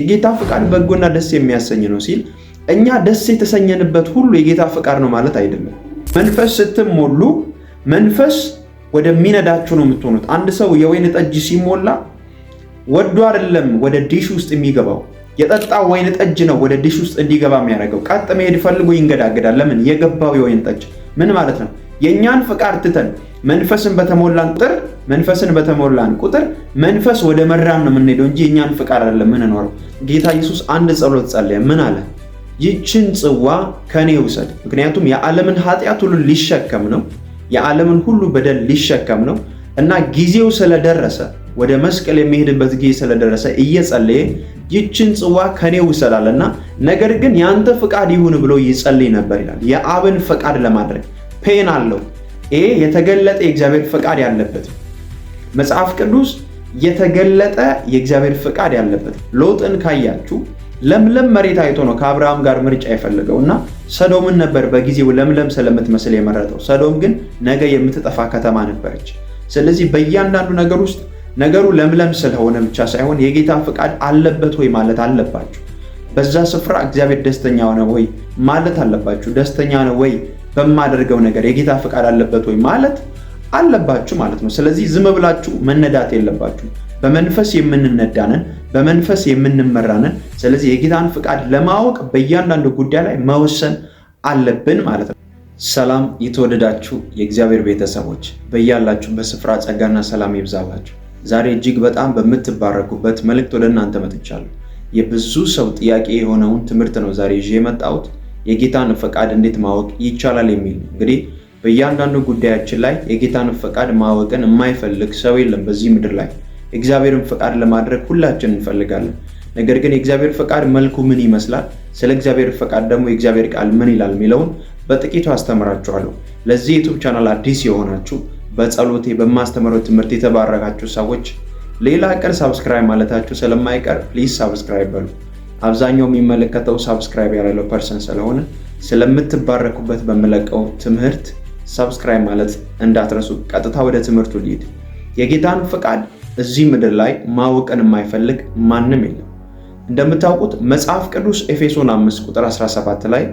የጌታ ፍቃድ በጎና ደስ የሚያሰኝ ነው ሲል እኛ ደስ የተሰኘንበት ሁሉ የጌታ ፍቃድ ነው ማለት አይደለም። መንፈስ ስትሞሉ መንፈስ ወደሚነዳችሁ ነው የምትሆኑት። አንድ ሰው የወይን ጠጅ ሲሞላ ወዶ አይደለም ወደ ዲሽ ውስጥ የሚገባው፣ የጠጣው ወይን ጠጅ ነው ወደ ዲሽ ውስጥ እንዲገባ የሚያደርገው። ቀጥ መሄድ ፈልጎ ይንገዳገዳል። ለምን? የገባው የወይን ጠጅ። ምን ማለት ነው? የእኛን ፍቃድ ትተን መንፈስን በተሞላን ቁጥር መንፈስ ወደ መራን ነው የምንሄደው እንጂ የእኛን ፍቃድ አይደለም የምንኖረው። ጌታ ኢየሱስ አንድ ጸሎት ጸለየ። ምን አለ? ይችን ጽዋ ከኔ ውሰድ። ምክንያቱም የዓለምን ኃጢአት ሁሉ ሊሸከም ነው፣ የዓለምን ሁሉ በደል ሊሸከም ነው እና ጊዜው ስለደረሰ ወደ መስቀል የሚሄድበት ጊዜ ስለደረሰ እየጸለየ ይችን ጽዋ ከኔ ውሰድ አለና፣ ነገር ግን ያንተ ፍቃድ ይሁን ብሎ ይጸልይ ነበር ይላል። የአብን ፍቃድ ለማድረግ ፔን አለው። ይሄ የተገለጠ የእግዚአብሔር ፍቃድ ያለበት መጽሐፍ ቅዱስ የተገለጠ የእግዚአብሔር ፍቃድ ያለበት። ሎጥን ካያችሁ ለምለም መሬት አይቶ ነው ከአብርሃም ጋር ምርጫ የፈለገውና ሰዶምን ነበር በጊዜው ለምለም ስለምትመስል የመረጠው። ሰዶም ግን ነገ የምትጠፋ ከተማ ነበረች። ስለዚህ በእያንዳንዱ ነገር ውስጥ ነገሩ ለምለም ስለሆነ ብቻ ሳይሆን የጌታ ፍቃድ አለበት ወይ ማለት አለባችሁ። በዛ ስፍራ እግዚአብሔር ደስተኛ ሆነ ወይ ማለት አለባችሁ። ደስተኛ ነው ወይ በማደርገው ነገር የጌታ ፍቃድ አለበት ወይ ማለት አለባችሁ ማለት ነው። ስለዚህ ዝም ብላችሁ መነዳት የለባችሁ። በመንፈስ የምንነዳንን፣ በመንፈስ የምንመራንን። ስለዚህ የጌታን ፍቃድ ለማወቅ በእያንዳንዱ ጉዳይ ላይ መወሰን አለብን ማለት ነው። ሰላም የተወደዳችሁ የእግዚአብሔር ቤተሰቦች በያላችሁበት ስፍራ ጸጋና ሰላም ይብዛላችሁ። ዛሬ እጅግ በጣም በምትባረኩበት መልእክት ወደ እናንተ መጥቻለሁ። የብዙ ሰው ጥያቄ የሆነውን ትምህርት ነው ዛሬ ይዤ የመጣሁት። የጌታን ፈቃድ እንዴት ማወቅ ይቻላል የሚል ነው። እንግዲህ በእያንዳንዱ ጉዳያችን ላይ የጌታን ፈቃድ ማወቅን የማይፈልግ ሰው የለም በዚህ ምድር ላይ። የእግዚአብሔርን ፈቃድ ለማድረግ ሁላችን እንፈልጋለን። ነገር ግን የእግዚአብሔር ፈቃድ መልኩ ምን ይመስላል፣ ስለ እግዚአብሔር ፈቃድ ደግሞ የእግዚአብሔር ቃል ምን ይላል የሚለውን በጥቂቱ አስተምራችኋለሁ። ለዚህ ዩቲዩብ ቻናል አዲስ የሆናችሁ በጸሎቴ በማስተምረው ትምህርት የተባረካችሁ ሰዎች ሌላ ቀን ሳብስክራይብ ማለታችሁ ስለማይቀር ፕሊዝ ሳብስክራይብ በሉ። አብዛኛው የሚመለከተው ሳብስክራይብ ያለው ፐርሰን ስለሆነ ስለምትባረኩበት በመለቀው ትምህርት ሳብስክራይብ ማለት እንዳትረሱ። ቀጥታ ወደ ትምህርቱ ልሂድ። የጌታን ፈቃድ እዚህ ምድር ላይ ማወቅን የማይፈልግ ማንም የለም። እንደምታውቁት መጽሐፍ ቅዱስ ኤፌሶን 5 ቁጥር 17 ላይ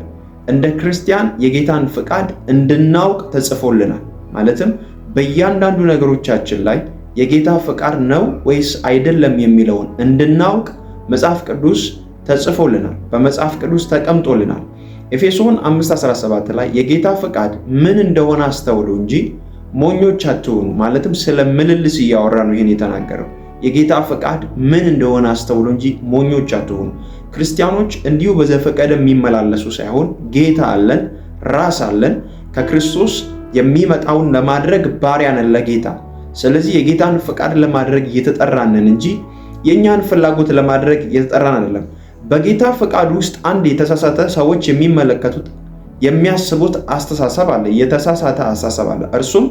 እንደ ክርስቲያን የጌታን ፈቃድ እንድናውቅ ተጽፎልናል። ማለትም በእያንዳንዱ ነገሮቻችን ላይ የጌታ ፈቃድ ነው ወይስ አይደለም የሚለውን እንድናውቅ መጽሐፍ ቅዱስ ተጽፎልናል፣ በመጽሐፍ ቅዱስ ተቀምጦልናል። ኤፌሶን 5:17 ላይ የጌታ ፈቃድ ምን እንደሆነ አስተውሉ እንጂ ሞኞች አትሁኑ። ማለትም ስለ ምልልስ እያወራ ነው ይህን የተናገረው። የጌታ ፈቃድ ምን እንደሆነ አስተውሉ እንጂ ሞኞች አትሁኑ። ክርስቲያኖች እንዲሁ በዘፈቀደ የሚመላለሱ ሳይሆን ጌታ አለን፣ ራስ አለን፣ ከክርስቶስ የሚመጣውን ለማድረግ ባሪያ ነን ለጌታ። ስለዚህ የጌታን ፈቃድ ለማድረግ እየተጠራንን እንጂ የእኛን ፍላጎት ለማድረግ እየተጠራን አይደለም። በጌታ ፈቃድ ውስጥ አንድ የተሳሳተ ሰዎች የሚመለከቱት የሚያስቡት አስተሳሰብ አለ፣ የተሳሳተ አስተሳሰብ አለ። እርሱም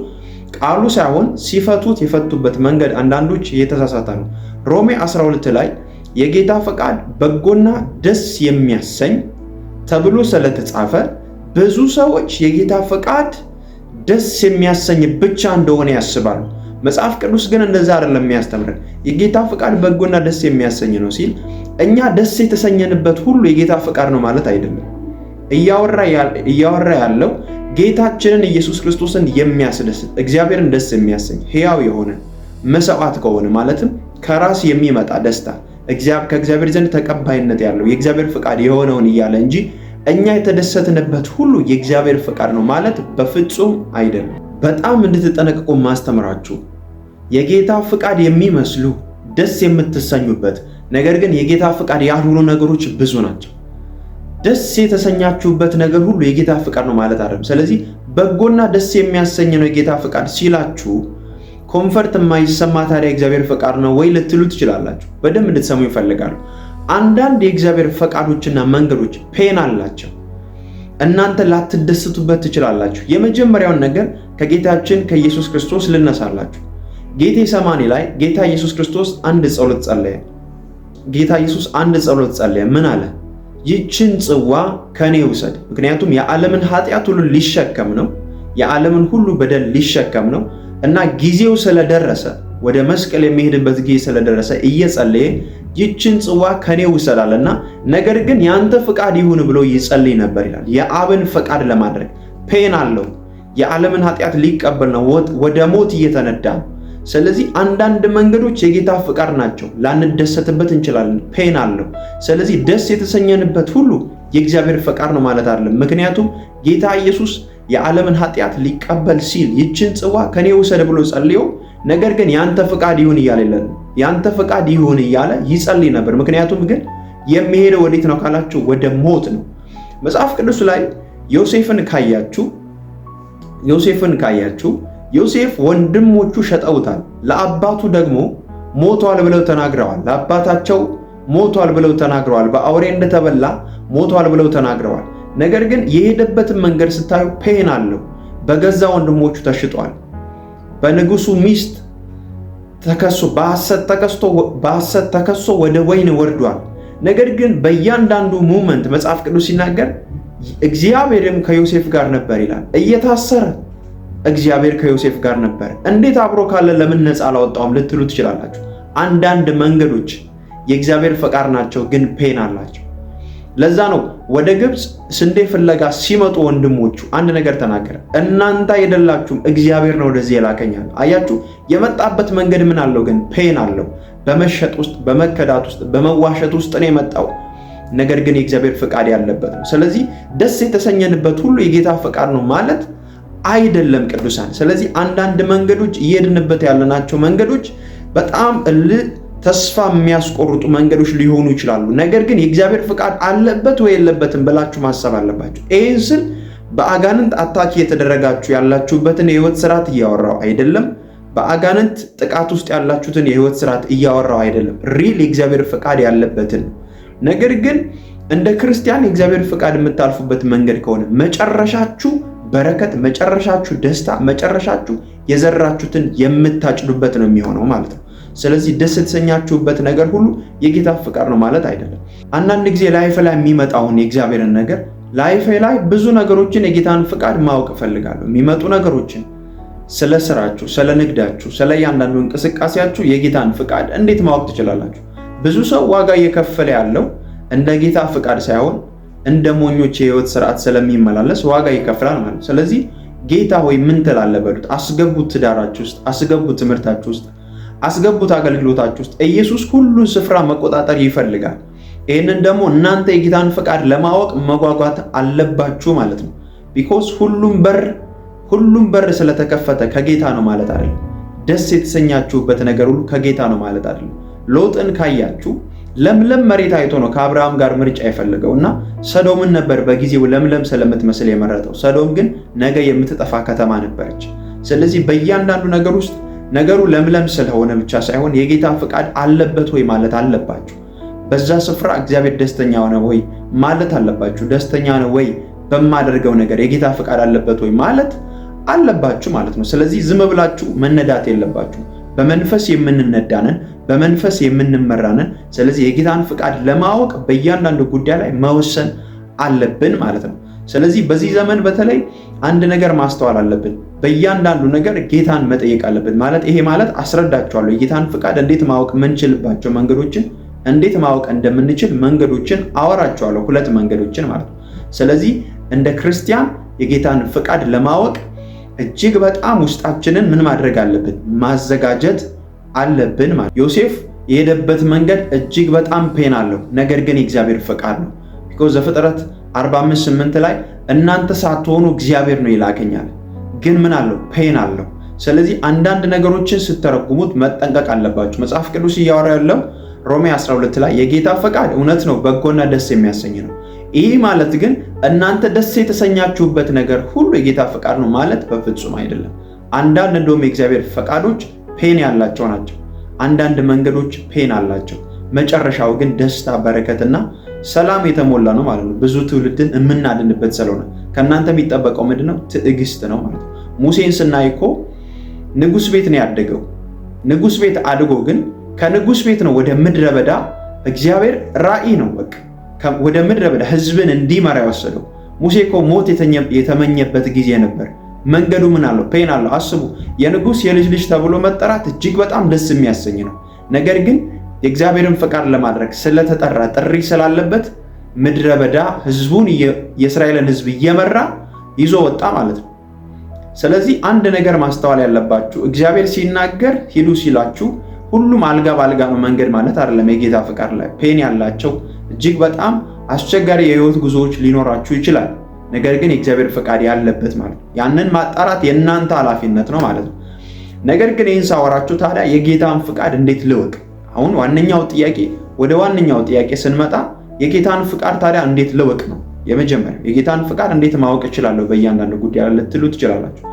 ቃሉ ሳይሆን ሲፈቱት የፈቱበት መንገድ አንዳንዶች የተሳሳተ ነው። ሮሜ 12 ላይ የጌታ ፈቃድ በጎና ደስ የሚያሰኝ ተብሎ ስለተጻፈ ብዙ ሰዎች የጌታ ፈቃድ ደስ የሚያሰኝ ብቻ እንደሆነ ያስባሉ። መጽሐፍ ቅዱስ ግን እንደዛ አይደለም የሚያስተምረን። የጌታ ፈቃድ በጎና ደስ የሚያሰኝ ነው ሲል እኛ ደስ የተሰኘንበት ሁሉ የጌታ ፈቃድ ነው ማለት አይደለም። እያወራ ያለው ጌታችንን ኢየሱስ ክርስቶስን የሚያስደስት እግዚአብሔርን ደስ የሚያሰኝ ሕያው የሆነ መስዋዕት ከሆነ ማለትም ከራስ የሚመጣ ደስታ ከእግዚአብሔር ዘንድ ተቀባይነት ያለው የእግዚአብሔር ፈቃድ የሆነውን እያለ እንጂ እኛ የተደሰትንበት ሁሉ የእግዚአብሔር ፈቃድ ነው ማለት በፍጹም አይደለም። በጣም እንድትጠነቀቁ ማስተምራችሁ የጌታ ፈቃድ የሚመስሉ ደስ የምትሰኙበት ነገር ግን የጌታ ፈቃድ ያልሆኑ ነገሮች ብዙ ናቸው። ደስ የተሰኛችሁበት ነገር ሁሉ የጌታ ፈቃድ ነው ማለት አይደለም። ስለዚህ በጎና ደስ የሚያሰኝ ነው የጌታ ፈቃድ ሲላችሁ ኮምፈርት የማይሰማ ታዲያ የእግዚአብሔር ፈቃድ ነው ወይ ልትሉ ትችላላችሁ። በደንብ እንድትሰሙ ይፈልጋሉ። አንዳንድ የእግዚአብሔር ፈቃዶችና መንገዶች ፔን አላቸው። እናንተ ላትደስቱበት ትችላላችሁ። የመጀመሪያውን ነገር ከጌታችን ከኢየሱስ ክርስቶስ ልነሳላችሁ። ጌቴሰማኒ ላይ ጌታ ኢየሱስ ክርስቶስ አንድ ጸሎት ጸለየ። ምን አለ? ይችን ጽዋ ከኔ ውሰድ። ምክንያቱም የዓለምን ኃጢአት ሁሉ ሊሸከም ነው፣ የዓለምን ሁሉ በደል ሊሸከም ነው እና ጊዜው ስለደረሰ ወደ መስቀል የሚሄድበት ጊዜ ስለደረሰ እየጸለየ ይችን ጽዋ ከኔ ውሰዳልና ነገር ግን ያንተ ፍቃድ ይሁን ብሎ ይጸልይ ነበር ይላል። የአብን ፍቃድ ለማድረግ ፔን አለው። የዓለምን ኃጢአት ሊቀበል ነው፣ ወደ ሞት እየተነዳ። ስለዚህ አንዳንድ መንገዶች የጌታ ፍቃድ ናቸው፣ ላንደሰትበት እንችላለን፣ ፔን አለው። ስለዚህ ደስ የተሰኘንበት ሁሉ የእግዚአብሔር ፍቃድ ነው ማለት አይደለም። ምክንያቱም ጌታ ኢየሱስ የዓለምን ኃጢአት ሊቀበል ሲል ይችን ጽዋ ከኔ ውሰድ ብሎ ጸልዮ ነገር ግን ያንተ ፍቃድ ይሁን እያለ ያንተ ፍቃድ ይሁን እያለ ይጸልይ ነበር። ምክንያቱም ግን የሚሄደው ወዴት ነው ካላችሁ ወደ ሞት ነው። መጽሐፍ ቅዱስ ላይ ዮሴፍን ካያችሁ ዮሴፍ ወንድሞቹ ሸጠውታል፣ ለአባቱ ደግሞ ሞቷል ብለው ተናግረዋል። ለአባታቸው ሞቷል ብለው ተናግረዋል። በአውሬ እንደተበላ ሞቷል ብለው ተናግረዋል። ነገር ግን የሄደበትን መንገድ ስታዩ ፔን አለው። በገዛ ወንድሞቹ ተሽጧል። በንጉሱ ሚስት ተከሶ በሐሰት ተከሶ ወደ ወይን ወርዷል። ነገር ግን በእያንዳንዱ ሞመንት መጽሐፍ ቅዱስ ሲናገር እግዚአብሔርም ከዮሴፍ ጋር ነበር ይላል። እየታሰረ እግዚአብሔር ከዮሴፍ ጋር ነበር። እንዴት አብሮ ካለ ለምን ነፃ አላወጣውም ልትሉ ትችላላችሁ። አንዳንድ መንገዶች የእግዚአብሔር ፈቃድ ናቸው፣ ግን ፔን አላቸው። ለዛ ነው ወደ ግብፅ ስንዴ ፍለጋ ሲመጡ ወንድሞቹ አንድ ነገር ተናገረ። እናንተ አይደላችሁም እግዚአብሔር ነው ወደዚህ የላከኛል። አያችሁ፣ የመጣበት መንገድ ምን አለው? ግን ፔን አለው። በመሸጥ ውስጥ፣ በመከዳት ውስጥ፣ በመዋሸት ውስጥ ነው የመጣው። ነገር ግን የእግዚአብሔር ፍቃድ ያለበት ነው። ስለዚህ ደስ የተሰኘንበት ሁሉ የጌታ ፍቃድ ነው ማለት አይደለም ቅዱሳን። ስለዚህ አንዳንድ መንገዶች እየሄድንበት ያለናቸው መንገዶች በጣም ተስፋ የሚያስቆርጡ መንገዶች ሊሆኑ ይችላሉ። ነገር ግን የእግዚአብሔር ፍቃድ አለበት ወይ የለበትም ብላችሁ ማሰብ አለባችሁ። ይህን ስል በአጋንንት አታች እየተደረጋችሁ ያላችሁበትን የህይወት ስርዓት እያወራው አይደለም። በአጋንንት ጥቃት ውስጥ ያላችሁትን የህይወት ስርዓት እያወራው አይደለም። ሪል የእግዚአብሔር ፍቃድ ያለበትን። ነገር ግን እንደ ክርስቲያን የእግዚአብሔር ፍቃድ የምታልፉበት መንገድ ከሆነ መጨረሻችሁ በረከት፣ መጨረሻችሁ ደስታ፣ መጨረሻችሁ የዘራችሁትን የምታጭዱበት ነው የሚሆነው ማለት ነው። ስለዚህ ደስ የተሰኛችሁበት ነገር ሁሉ የጌታ ፍቃድ ነው ማለት አይደለም። አንዳንድ ጊዜ ላይፍ ላይ የሚመጣውን የእግዚአብሔርን ነገር ላይፍ ላይ ብዙ ነገሮችን የጌታን ፍቃድ ማወቅ እፈልጋለሁ። የሚመጡ ነገሮችን ስለ ስራችሁ፣ ስለ ንግዳችሁ፣ ስለ እያንዳንዱ እንቅስቃሴያችሁ የጌታን ፍቃድ እንዴት ማወቅ ትችላላችሁ? ብዙ ሰው ዋጋ እየከፈለ ያለው እንደ ጌታ ፍቃድ ሳይሆን እንደ ሞኞች የህይወት ስርዓት ስለሚመላለስ ዋጋ ይከፍላል ማለት ነው። ስለዚህ ጌታ ሆይ ምን ትላለህ በሉት። አስገቡት ትዳራችሁ ውስጥ፣ አስገቡት ትምህርታችሁ ውስጥ፣ አስገቡት አገልግሎታችሁ ውስጥ። ኢየሱስ ሁሉን ስፍራ መቆጣጠር ይፈልጋል። ይህንን ደግሞ እናንተ የጌታን ፍቃድ ለማወቅ መጓጓት አለባችሁ ማለት ነው። ቢኮዝ ሁሉም በር ስለተከፈተ ከጌታ ነው ማለት አይደለም። ደስ የተሰኛችሁበት ነገር ሁሉ ከጌታ ነው ማለት አይደለም። ሎጥን ካያችሁ ለምለም መሬት አይቶ ነው ከአብርሃም ጋር ምርጫ የፈለገውና ሰዶምን ነበር በጊዜው ለምለም ስለምትመስል የመረጠው። ሰዶም ግን ነገ የምትጠፋ ከተማ ነበረች። ስለዚህ በእያንዳንዱ ነገር ውስጥ ነገሩ ለምለም ስለሆነ ብቻ ሳይሆን የጌታ ፍቃድ አለበት ወይ ማለት አለባችሁ። በዛ ስፍራ እግዚአብሔር ደስተኛ ሆነ ወይ ማለት አለባችሁ። ደስተኛ ነው ወይ በማደርገው ነገር የጌታ ፍቃድ አለበት ወይ ማለት አለባችሁ ማለት ነው። ስለዚህ ዝም ብላችሁ መነዳት የለባችሁ። በመንፈስ የምንነዳንን፣ በመንፈስ የምንመራንን። ስለዚህ የጌታን ፍቃድ ለማወቅ በእያንዳንዱ ጉዳይ ላይ መወሰን አለብን ማለት ነው። ስለዚህ በዚህ ዘመን በተለይ አንድ ነገር ማስተዋል አለብን። በእያንዳንዱ ነገር ጌታን መጠየቅ አለብን ማለት ይሄ ማለት አስረዳችኋለሁ። የጌታን ፍቃድ እንዴት ማወቅ የምንችልባቸው መንገዶችን፣ እንዴት ማወቅ እንደምንችል መንገዶችን አወራችኋለሁ። 2 መንገዶችን ማለት ነው። ስለዚህ እንደ ክርስቲያን የጌታን ፍቃድ ለማወቅ እጅግ በጣም ውስጣችንን ምን ማድረግ አለብን? ማዘጋጀት አለብን ማለት። ዮሴፍ የሄደበት መንገድ እጅግ በጣም ፔን አለው፣ ነገር ግን የእግዚአብሔር ፍቃድ ነው። ቢኮዝ ዘፍጥረት 45:8 ላይ እናንተ ሳትሆኑ እግዚአብሔር ነው ይላከኛል። ግን ምን አለው? ፔን አለው። ስለዚህ አንዳንድ ነገሮችን ስትተረጉሙት መጠንቀቅ አለባችሁ። መጽሐፍ ቅዱስ እያወራ ያለው ሮሜ 12 ላይ የጌታ ፈቃድ እውነት ነው፣ በጎና ደስ የሚያሰኝ ነው። ይህ ማለት ግን እናንተ ደስ የተሰኛችሁበት ነገር ሁሉ የጌታ ፈቃድ ነው ማለት በፍጹም አይደለም። አንዳንድ እንደውም የእግዚአብሔር ፈቃዶች ፔን ያላቸው ናቸው። አንዳንድ መንገዶች ፔን አላቸው። መጨረሻው ግን ደስታ፣ በረከትና ሰላም የተሞላ ነው ማለት ነው። ብዙ ትውልድን የምናድንበት ስለሆነ ከእናንተ የሚጠበቀው ምንድነው? ትዕግስት ነው ማለት ነው። ሙሴን ስናይ እኮ ንጉሥ ቤት ነው ያደገው። ንጉሥ ቤት አድጎ ግን ከንጉሥ ቤት ነው ወደ ምድረ በዳ። እግዚአብሔር ራእይ ነው በቃ ወደ ምድረ በዳ ህዝብን እንዲመራ የወሰደው። ሙሴ እኮ ሞት የተመኘበት ጊዜ ነበር፣ መንገዱ ምን አለው? ፔን አለው። አስቡ፣ የንጉሥ የልጅ ልጅ ተብሎ መጠራት እጅግ በጣም ደስ የሚያሰኝ ነው። ነገር ግን የእግዚአብሔርን ፈቃድ ለማድረግ ስለተጠራ ጥሪ ስላለበት ምድረ በዳ ህዝቡን የእስራኤልን ህዝብ እየመራ ይዞ ወጣ ማለት ነው። ስለዚህ አንድ ነገር ማስተዋል ያለባችሁ እግዚአብሔር ሲናገር ሂዱ ሲላችሁ ሁሉም አልጋ ባልጋ ነው መንገድ ማለት አይደለም። የጌታ ፈቃድ ላይ ፔን ያላቸው እጅግ በጣም አስቸጋሪ የህይወት ጉዞዎች ሊኖራችሁ ይችላል። ነገር ግን የእግዚአብሔር ፈቃድ ያለበት ማለት ነው። ያንን ማጣራት የእናንተ ኃላፊነት ነው ማለት ነው። ነገር ግን ይህን ሳወራችሁ ታዲያ የጌታን ፈቃድ እንዴት ልወቅ? አሁን ወደ ዋነኛው ጥያቄ ስንመጣ የጌታን ፈቃድ ታዲያ እንዴት ልወቅ ነው የመጀመሪያው። የጌታን ፈቃድ እንዴት ማወቅ እችላለሁ በእያንዳንዱ ጉዳይ ልትሉ ትችላላችሁ።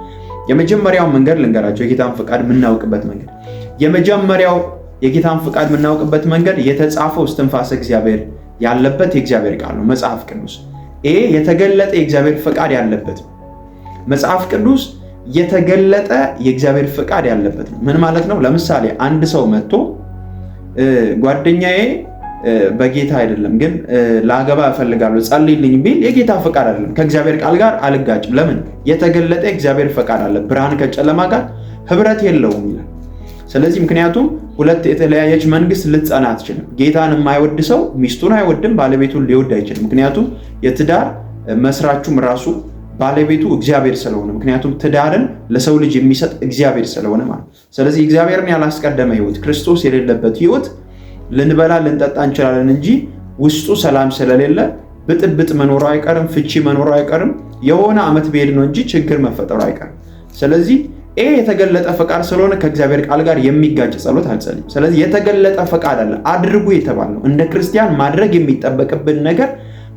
የመጀመሪያው መንገድ ልንገራችሁ፣ የጌታን ፈቃድ የምናውቅበት መንገድ። የመጀመሪያው የጌታን ፈቃድ የምናውቅበት መንገድ የተጻፈው እስትንፋሰ እግዚአብሔር ያለበት የእግዚአብሔር ቃል ነው፣ መጽሐፍ ቅዱስ። ይሄ የተገለጠ የእግዚአብሔር ፈቃድ ያለበት ነው። መጽሐፍ ቅዱስ የተገለጠ የእግዚአብሔር ፈቃድ ያለበት ነው። ምን ማለት ነው? ለምሳሌ አንድ ሰው መጥቶ ጓደኛዬ በጌታ አይደለም ግን ላገባ እፈልጋለሁ ጸልይልኝ ቢል የጌታ ፈቃድ አይደለም፣ ከእግዚአብሔር ቃል ጋር አልጋጭም። ለምን? የተገለጠ የእግዚአብሔር ፈቃድ አለ። ብርሃን ከጨለማ ጋር ህብረት የለውም ይላል። ስለዚህ ምክንያቱም ሁለት የተለያየች መንግስት ልትጸና አትችልም። ጌታን የማይወድ ሰው ሚስቱን አይወድም፣ ባለቤቱን ሊወድ አይችልም። ምክንያቱም የትዳር መስራቹም ራሱ ባለቤቱ እግዚአብሔር ስለሆነ፣ ምክንያቱም ትዳርን ለሰው ልጅ የሚሰጥ እግዚአብሔር ስለሆነ ማለት። ስለዚህ እግዚአብሔርን ያላስቀደመ ህይወት፣ ክርስቶስ የሌለበት ህይወት ልንበላ ልንጠጣ እንችላለን እንጂ ውስጡ ሰላም ስለሌለ ብጥብጥ መኖሩ አይቀርም፣ ፍቺ መኖሩ አይቀርም፣ የሆነ ዓመት ቢሄድ ነው እንጂ ችግር መፈጠሩ አይቀርም። ስለዚህ ይሄ የተገለጠ ፈቃድ ስለሆነ ከእግዚአብሔር ቃል ጋር የሚጋጭ ጸሎት አልጸልይም። ስለዚህ የተገለጠ ፈቃድ አለ። አድርጉ የተባልነው እንደ ክርስቲያን ማድረግ የሚጠበቅብን ነገር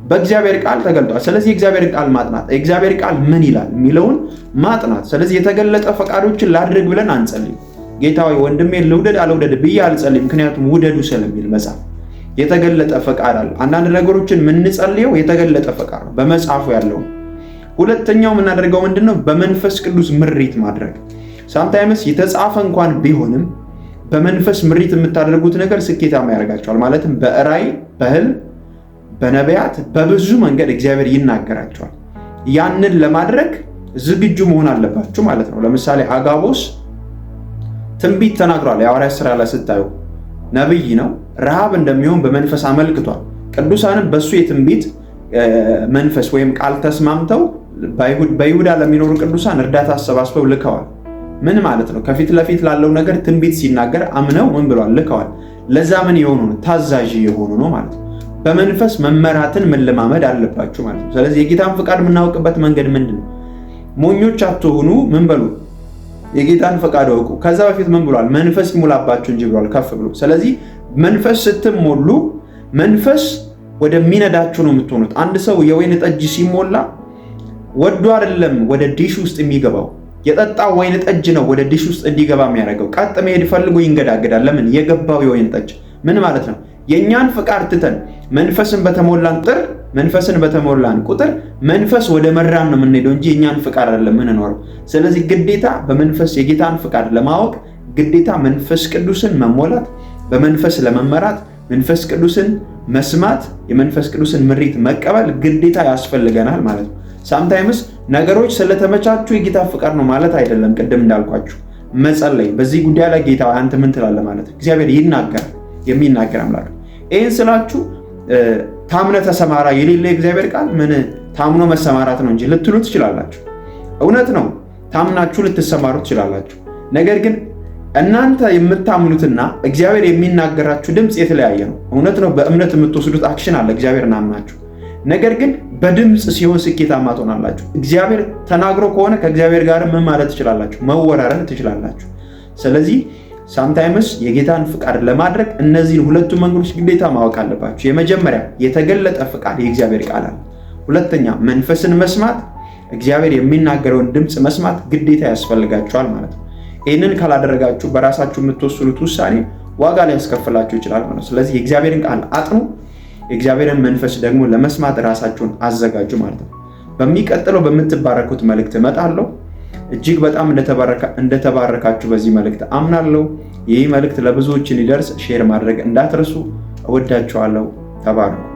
በእግዚአብሔር ቃል ተገልጧል። ስለዚህ የእግዚአብሔር ቃል ማጥናት፣ የእግዚአብሔር ቃል ምን ይላል የሚለውን ማጥናት። ስለዚህ የተገለጠ ፈቃዶችን ላድርግ ብለን አንጸልይም። ጌታ ሆይ ወንድሜን ልውደድ አልውደድ ብዬ አልጸልይም፣ ምክንያቱም ውደዱ ስለሚል መጽሐፍ። የተገለጠ ፈቃድ አለ። አንዳንድ ነገሮችን የምንጸልየው የተገለጠ ፈቃድ ነው፣ በመጽሐፉ ያለው። ሁለተኛው የምናደርገው ምንድነው? በመንፈስ ቅዱስ ምሪት ማድረግ። ሳምታይምስ የተጻፈ እንኳን ቢሆንም በመንፈስ ምሪት የምታደርጉት ነገር ስኬታማ ያደርጋቸዋል። ማለትም በራእይ፣ በህልም፣ በነቢያት በብዙ መንገድ እግዚአብሔር ይናገራቸዋል። ያንን ለማድረግ ዝግጁ መሆን አለባችሁ ማለት ነው። ለምሳሌ አጋቦስ ትንቢት ተናግሯል። የሐዋርያት ሥራ ላይ ስታዩ ነብይ ነው። ረሃብ እንደሚሆን በመንፈስ አመልክቷል። ቅዱሳንም በሱ የትንቢት መንፈስ ወይም ቃል ተስማምተው በይሁዳ ለሚኖሩ ቅዱሳን እርዳታ አሰባስበው ልከዋል። ምን ማለት ነው? ከፊት ለፊት ላለው ነገር ትንቢት ሲናገር አምነው ምን ብሏል? ልከዋል። ለዛ ምን የሆኑ ነው? ታዛዥ የሆኑ ነው ማለት ነው። በመንፈስ መመራትን መለማመድ አለባችሁ ማለት ነው። ስለዚህ የጌታን ፈቃድ የምናውቅበት መንገድ ምንድን ነው? ሞኞች አትሁኑ፣ ምን በሉ? የጌታን ፈቃድ አውቁ። ከዛ በፊት ምን ብሏል? መንፈስ ይሙላባችሁ እንጂ ብሏል ከፍ ብሎ። ስለዚህ መንፈስ ስትሞሉ መንፈስ ወደሚነዳችሁ ነው የምትሆኑት። አንድ ሰው የወይን ጠጅ ሲሞላ ወዶ አይደለም ወደ ዲሽ ውስጥ የሚገባው፣ የጠጣው ወይን ጠጅ ነው ወደ ዲሽ ውስጥ እንዲገባ የሚያደርገው። ቀጥ መሄድ ፈልጎ ይንገዳገዳል። ለምን? የገባው የወይን ጠጅ። ምን ማለት ነው? የእኛን ፈቃድ ትተን መንፈስን በተሞላን ቁጥር መንፈስ ወደ መራን ነው የምንሄደው እንጂ የእኛን ፈቃድ አይደለም የምንኖረው። ስለዚህ ግዴታ በመንፈስ የጌታን ፈቃድ ለማወቅ ግዴታ መንፈስ ቅዱስን መሞላት፣ በመንፈስ ለመመራት መንፈስ ቅዱስን መስማት፣ የመንፈስ ቅዱስን ምሪት መቀበል ግዴታ ያስፈልገናል ማለት ነው። ሳምታይምስ ነገሮች ስለተመቻቹ የጌታ ፈቃድ ነው ማለት አይደለም። ቅድም እንዳልኳችሁ መጸለይ፣ በዚህ ጉዳይ ላይ ጌታ አንተ ምን ትላለህ ማለት እግዚአብሔር ይናገራል፣ የሚናገር አምላክ። ይህን ስላችሁ ታምነ ተሰማራ የሌለ የእግዚአብሔር ቃል ምን ታምኖ መሰማራት ነው እንጂ ልትሉ ትችላላችሁ። እውነት ነው፣ ታምናችሁ ልትሰማሩ ትችላላችሁ። ነገር ግን እናንተ የምታምኑትና እግዚአብሔር የሚናገራችሁ ድምፅ የተለያየ ነው። እውነት ነው፣ በእምነት የምትወስዱት አክሽን አለ እግዚአብሔርን አምናችሁ። ነገር ግን በድምፅ ሲሆን ስኬታማ ትሆናላችሁ። እግዚአብሔር ተናግሮ ከሆነ ከእግዚአብሔር ጋር ምን ማለት ትችላላችሁ? መወራረድ ትችላላችሁ። ስለዚህ ሳምታይምስ የጌታን ፍቃድ ለማድረግ እነዚህን ሁለቱ መንገዶች ግዴታ ማወቅ አለባችሁ። የመጀመሪያ የተገለጠ ፍቃድ የእግዚአብሔር ቃል አለ። ሁለተኛ መንፈስን መስማት፣ እግዚአብሔር የሚናገረውን ድምፅ መስማት ግዴታ ያስፈልጋችኋል ማለት ነው። ይህንን ካላደረጋችሁ በራሳችሁ የምትወስኑት ውሳኔ ዋጋ ሊያስከፍላችሁ ይችላል ማለት ነው። ስለዚህ የእግዚአብሔርን ቃል አጥኑ፣ የእግዚአብሔርን መንፈስ ደግሞ ለመስማት ራሳችሁን አዘጋጁ ማለት ነው። በሚቀጥለው በምትባረኩት መልእክት እመጣለሁ። እጅግ በጣም እንደተባረካችሁ በዚህ መልእክት አምናለሁ። ይህ መልእክት ለብዙዎች እንዲደርስ ሼር ማድረግ እንዳትረሱ። እወዳችኋለሁ። ተባረኩ።